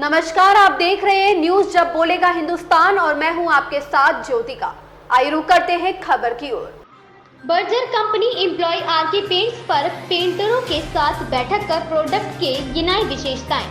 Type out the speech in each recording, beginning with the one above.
नमस्कार, आप देख रहे हैं न्यूज जब बोलेगा हिंदुस्तान और मैं हूं आपके साथ ज्योतिका। आइए रुक करते हैं खबर की ओर। Berger company employ RK paints पर पेंटरों के साथ बैठक कर प्रोडक्ट के गिनाई विशेषताएं।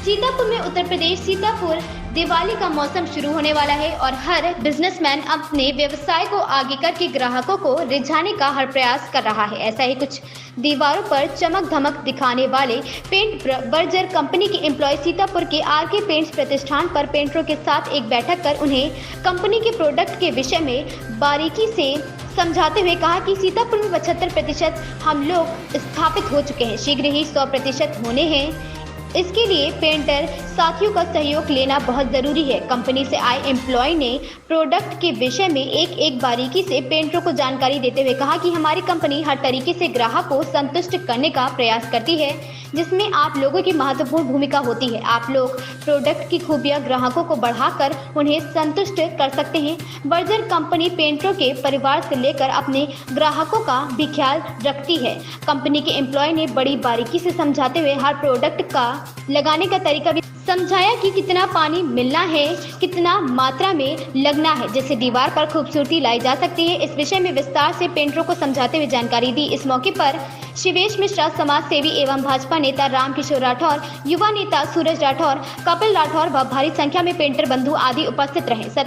सीतापुर में उत्तर प्रदेश सीतापुर दिवाली का मौसम शुरू होने वाला है और हर बिजनेसमैन अपने व्यवसाय को आगे करके ग्राहकों को रिझाने का हर प्रयास कर रहा है। ऐसा ही कुछ दीवारों पर चमक धमक दिखाने वाले पेंट बर्जर कंपनी के एम्प्लॉय सीतापुर के आरके पेंट्स प्रतिष्ठान पर पेंटरों के साथ एक बैठक कर उन्हें कंपनी के प्रोडक्ट के विषय में बारीकी से समझाते हुए कहा कि सीतापुर में 75% हम लोग स्थापित हो चुके हैं, शीघ्र ही 100% होने हैं। इसके लिए पेंटर साथियों का सहयोग लेना बहुत ज़रूरी है। कंपनी से आए एम्प्लॉय ने प्रोडक्ट के विषय में एक बारीकी से पेंटरों को जानकारी देते हुए कहा कि हमारी कंपनी हर तरीके से ग्राहक को संतुष्ट करने का प्रयास करती है, जिसमें आप लोगों की महत्वपूर्ण भूमिका होती है। आप लोग प्रोडक्ट की खूबियां ग्राहकों को बढ़ाकर उन्हें संतुष्ट कर सकते हैं। बर्जर कंपनी पेंटरों के परिवार से लेकर अपने ग्राहकों का भी ख्याल रखती है। कंपनी के एम्प्लॉय ने बड़ी बारीकी से समझाते हुए हर प्रोडक्ट का लगाने का तरीका भी समझाया कि कितना पानी मिलना है, कितना मात्रा में लगना है, जिससे दीवार पर खूबसूरती लाई जा सकती है। इस विषय में विस्तार से पेंटरों को समझाते हुए जानकारी दी। इस मौके पर शिवेश मिश्रा, समाज सेवी एवं भाजपा नेता रामकिशोर राठौर, युवा नेता सूरज राठौर, कपिल राठौर व भारी संख्या में पेंटर बंधु आदि उपस्थित रहे।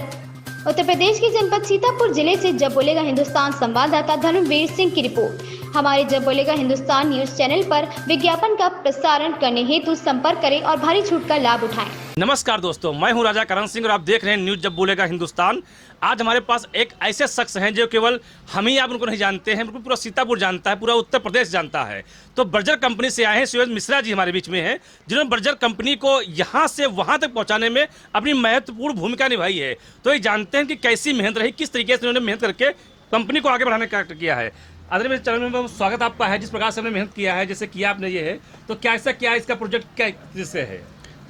उत्तर प्रदेश के जनपद सीतापुर जिले से जब बोलेगा हिंदुस्तान संवाददाता धर्मवीर सिंह की रिपोर्ट। हमारे जब बोलेगा हिंदुस्तान न्यूज चैनल पर विज्ञापन का प्रसारण करने हेतु संपर्क करें और भारी छूट का लाभ उठाएं। नमस्कार दोस्तों, मैं हूं राजा करण सिंह और आप देख रहे हैं न्यूज जब बोलेगा हिंदुस्तान। आज हमारे पास एक ऐसे शख्स हैं जो केवल हम ही आप उनको नहीं जानते हैं, पूरा सीतापुर जानता है, पूरा उत्तर प्रदेश जानता है। तो बर्जर कंपनी से आए हैं शिवेश मिश्रा जी हमारे बीच में हैं, जिन्होंने बर्जर कंपनी को यहाँ से वहाँ तक पहुँचाने में अपनी महत्वपूर्ण भूमिका निभाई है। तो ये जानते हैं कि कैसी मेहनत रही, किस तरीके से उन्होंने मेहनत करके कंपनी को आगे बढ़ाने का किया है। आदरणीय मेरे चैनल में स्वागत आपका है। जिस प्रकार से हमने मेहनत किया है, जैसे किया आपने ये है, तो क्या इसका प्रोजेक्ट क्या जिससे है?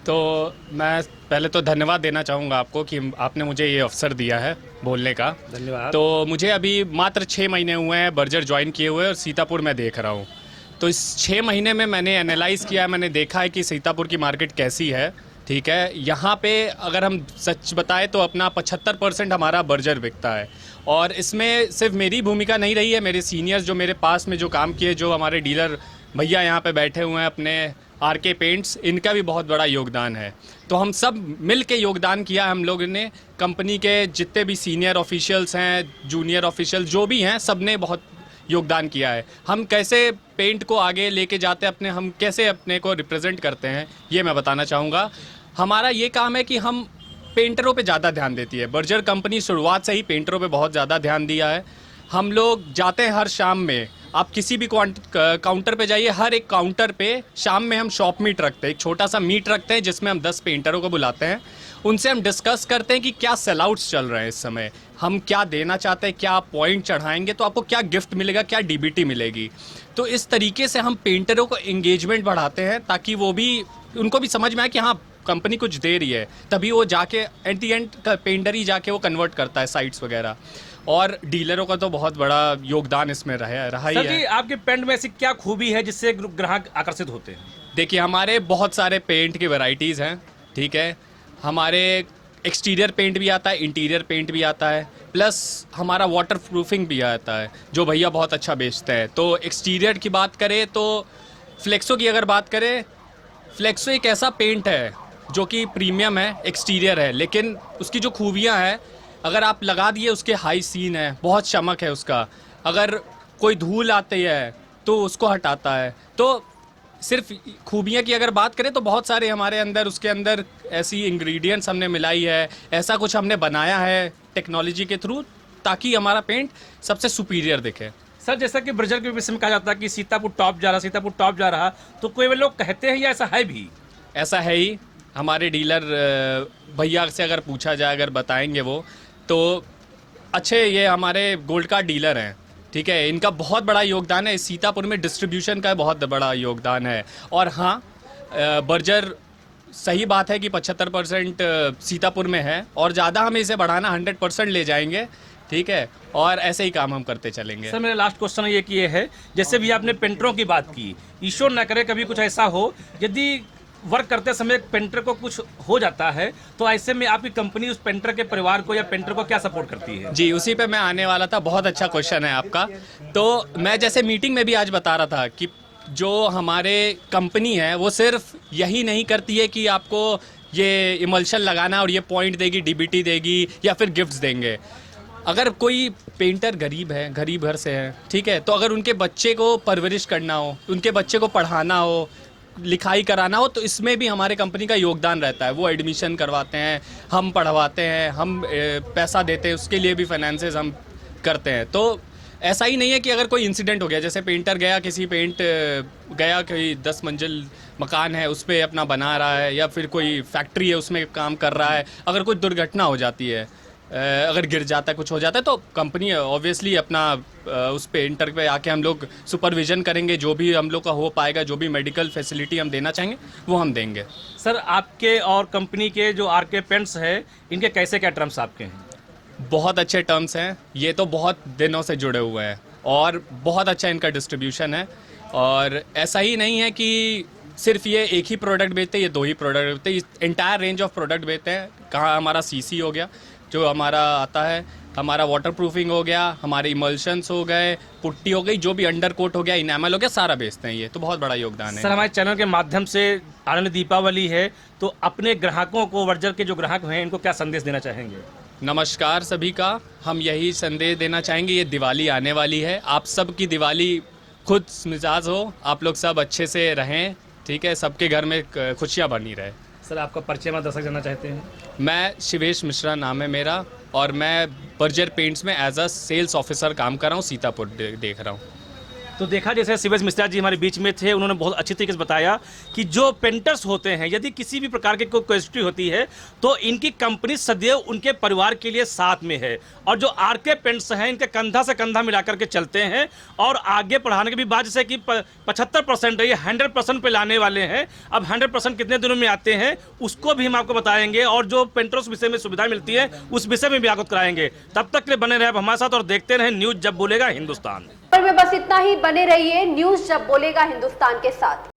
तो मैं पहले तो धन्यवाद देना चाहूँगा आपको कि आपने मुझे ये अवसर दिया है बोलने का। धन्यवाद। तो मुझे अभी मात्र 6 महीने हुए हैं बर्जर ज्वाइन किए हुए और सीतापुर में देख रहा हूँ। तो इस 6 महीने में मैंने एनालाइज़ किया है, मैंने देखा है कि सीतापुर की मार्केट कैसी है। ठीक है, यहाँ पे अगर हम सच बताएं तो अपना 75% हमारा बर्जर बिकता है और इसमें सिर्फ मेरी भूमिका नहीं रही है, मेरे सीनियर्स जो मेरे पास में जो काम किए, जो हमारे डीलर भैया यहाँ पे बैठे हुए हैं अपने आरके पेंट्स, इनका भी बहुत बड़ा योगदान है। तो हम सब मिल के योगदान किया हम लोगों ने। कंपनी के जितने भी सीनियर ऑफिशियल्स हैं, जूनियर ऑफिशियल जो भी हैं, सब ने बहुत योगदान किया है। हम कैसे पेंट को आगे लेके जाते हैं अपने, हम कैसे अपने को रिप्रेजेंट करते हैं, ये मैं बताना चाहूँगा। हमारा ये काम है कि हम पेंटरों पे ज़्यादा ध्यान देती है। बर्जर कंपनी शुरुआत से ही पेंटरों पे बहुत ज़्यादा ध्यान दिया है। हम लोग जाते हैं हर शाम में, आप किसी भी काउंटर पे जाइए, हर एक काउंटर पे शाम में हम शॉप मीट रखते हैं, एक छोटा सा मीट रखते हैं जिसमें हम 10 पेंटरों को बुलाते हैं। उनसे हम डिस्कस करते हैं कि क्या सेल आउट्स चल रहे हैं इस समय, हम क्या देना चाहते हैं, क्या आप पॉइंट चढ़ाएंगे तो आपको क्या गिफ्ट मिलेगा, क्या डीबीटी मिलेगी। तो इस तरीके से हम पेंटरों को एंगेजमेंट बढ़ाते हैं ताकि वो भी, उनको भी समझ में आए कि हाँ कंपनी कुछ दे रही है, तभी वो जाके एट दी एंड पेंटर ही जाके वो कन्वर्ट करता है साइट्स वगैरह। और डीलरों का तो बहुत बड़ा योगदान इसमें रहा ही है। जी, आपके पेंट में ऐसी क्या खूबी है जिससे ग्राहक आकर्षित होते हैं? देखिए, हमारे बहुत सारे पेंट की वैरायटीज़ हैं। ठीक है, हमारे एक्सटीरियर पेंट भी आता है, इंटीरियर पेंट भी आता है, प्लस हमारा वाटर प्रूफिंग भी आता है जो भैया बहुत अच्छा बेचते हैं। तो एक्सटीरियर की बात करें तो फ्लेक्सो की अगर बात करें, फ्लेक्सो एक ऐसा पेंट है जो कि प्रीमियम है, एक्सटीरियर है, लेकिन उसकी जो खूबियाँ हैं, अगर आप लगा दिए, उसके हाई सीन है, बहुत चमक है उसका। अगर कोई धूल आती है तो उसको हटाता है। तो सिर्फ खूबियाँ की अगर बात करें तो बहुत सारे हमारे अंदर, उसके अंदर ऐसी इंग्रेडिएंट्स हमने मिलाई है, ऐसा कुछ हमने बनाया है टेक्नोलॉजी के थ्रू, ताकि हमारा पेंट सबसे सुपीरियर दिखे। सर, जैसा कि बर्जर के विषय में कहा जाता है कि सीतापुर टॉप जा रहा, तो कोई लोग कहते हैं या ऐसा है भी? ऐसा है ही। हमारे डीलर भैया से अगर पूछा जाए, अगर बताएंगे वो, तो अच्छे ये हमारे गोल्ड कार्ड डीलर हैं। ठीक है, इनका बहुत बड़ा योगदान है, सीतापुर में डिस्ट्रीब्यूशन का बहुत बड़ा योगदान है। और हाँ, बर्जर सही बात है कि 75% सीतापुर में है और ज़्यादा हमें इसे बढ़ाना 100% ले जाएंगे। ठीक है, और ऐसे ही काम हम करते चलेंगे। सर, मेरा लास्ट क्वेश्चन ये है, जैसे भी आपने पेंटरों की बात की, ईश्वर न करे कभी कुछ ऐसा हो, यदि वर्क करते समय पेंटर को कुछ हो जाता है, तो ऐसे में आपकी कंपनी उस पेंटर के परिवार को या पेंटर को क्या सपोर्ट करती है? जी, उसी पे मैं आने वाला था। बहुत अच्छा क्वेश्चन है आपका। तो मैं जैसे मीटिंग में भी आज बता रहा था कि जो हमारे कंपनी है वो सिर्फ यही नहीं करती है कि आपको ये इमल्शन लगाना और ये पॉइंट देगी, डीबीटी देगी या फिर गिफ्ट्स देंगे। अगर कोई पेंटर गरीब है, गरीब घर से है, ठीक है, तो अगर उनके बच्चे को परवरिश करना हो, उनके बच्चे को पढ़ाना हो, लिखाई कराना हो, तो इसमें भी हमारे कंपनी का योगदान रहता है। वो एडमिशन करवाते हैं, हम पढ़वाते हैं, हम पैसा देते हैं, उसके लिए भी फाइनेंसेस हम करते हैं। तो ऐसा ही नहीं है कि अगर कोई इंसिडेंट हो गया, जैसे पेंटर गया, किसी पेंट गया, कोई 10 मंजिल मकान है उस पर अपना बना रहा है, या फिर कोई फैक्ट्री है उसमें काम कर रहा है, अगर कोई दुर्घटना हो जाती है, अगर गिर जाता है, कुछ हो जाता है, तो कंपनी ऑब्वियसली अपना उस पेंटर पे आके हम लोग सुपरविजन करेंगे। जो भी हम लोग का हो पाएगा, जो भी मेडिकल फैसिलिटी हम देना चाहेंगे वो हम देंगे। सर, आपके और कंपनी के जो आरके पेंट्स है, इनके कैसे क्या टर्म्स आपके हैं? बहुत अच्छे टर्म्स हैं, ये तो बहुत दिनों से जुड़े हुए हैं और बहुत अच्छा इनका डिस्ट्रीब्यूशन है। और ऐसा ही नहीं है कि सिर्फ ये एक ही प्रोडक्ट बेचते हैं, ये 2 ही प्रोडक्ट बेचते हैं, एंटायर रेंज ऑफ प्रोडक्ट बेचते हैं। कहाँ हमारा सीसी हो गया जो हमारा आता है, हमारा वाटर प्रूफिंग हो गया, हमारे इमल्शंस हो गए, पुट्टी हो गई, जो भी अंडर कोट हो गया, इनामल हो गया, सारा बेचते हैं। ये तो बहुत बड़ा योगदान है। सर, हमारे चैनल के माध्यम से आनंद दीपावली है, तो अपने ग्राहकों को, वर्जर के जो ग्राहक हैं, इनको क्या संदेश देना चाहेंगे? नमस्कार सभी का, हम यही संदेश देना चाहेंगे, ये दिवाली आने वाली है, आप सब की दिवाली खुद मिजाज हो, आप लोग सब अच्छे से रहें, ठीक है, सबके घर में खुशियाँ बनी रहे। सर, आपका परिचय में दर्शक जानना चाहते हैं? मैं शिवेश मिश्रा नाम है मेरा, और मैं बर्जर पेंट्स में एज अ सेल्स ऑफिसर काम कर रहा हूँ, सीतापुर देख रहा हूँ। तो देखा, जैसे शिवेश मिश्रा जी हमारे बीच में थे, उन्होंने बहुत अच्छी तरीके से बताया कि जो पेंटर्स होते हैं, यदि किसी भी प्रकार की कोई क्वेश्चन होती है तो इनकी कंपनी सदैव उनके परिवार के लिए साथ में है। और जो आरके पेंट्स हैं, इनके कंधा से कंधा मिला करके चलते हैं और आगे बढ़ाने की भी बात, जैसे कि 75% है, ये 100% पे लाने वाले हैं। अब 100% कितने दिनों में आते हैं उसको भी हम आपको बताएंगे, और जो पेंटर्स विषय में सुविधा मिलती है उस विषय में भी अवगत कराएंगे। तब तक के लिए बने रहे आप हमारे साथ और देखते रहे न्यूज़ जब बोलेगा हिंदुस्तान। पर में बस इतना ही, बने रहिए न्यूज़ जब बोलेगा हिंदुस्तान के साथ।